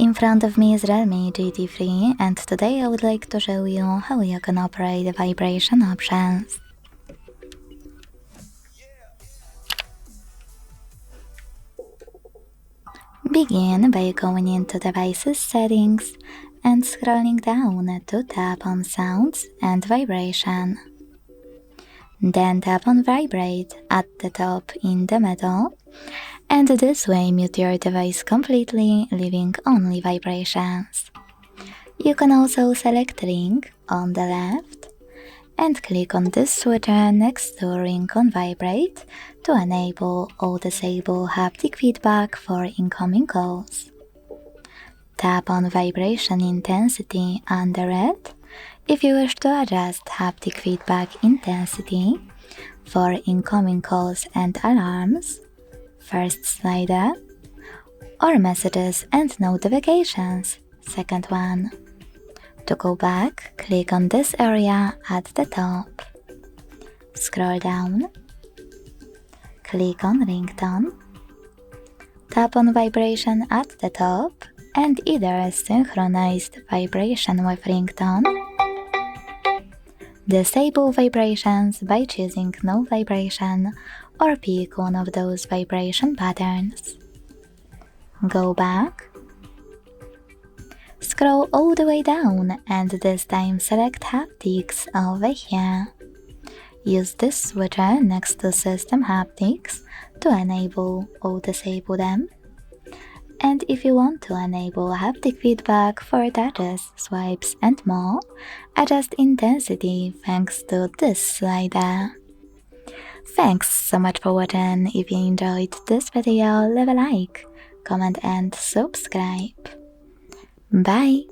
In front of me is REALME GT3 and today I would like to show you how you can operate the vibration options. Begin by going into Devices Settings and scrolling down to tap on Sounds and Vibration. Then tap on Vibrate at the top in the middle, and this way mute your device completely, leaving only vibrations. You can also select Ring on the left and click on this switcher next to Ring on Vibrate to enable or disable haptic feedback for incoming calls. Tap on Vibration Intensity under it if you wish to adjust haptic feedback intensity for incoming calls and alarms, first slider, or messages and notifications, second one. To go back, click on this area at the top. Scroll down, click on Ringtone, tap on Vibration at the top and either synchronized vibration with Ringtone, disable vibrations by choosing no vibration or pick one of those vibration patterns. Go back, scroll all the way down and this time select Haptics over here. Use this switcher next to System Haptics to enable or disable them. And if you want to enable haptic feedback for touches, swipes and more, adjust intensity thanks to this slider. Thanks so much for watching. If you enjoyed this video, leave a like, comment and subscribe. Bye!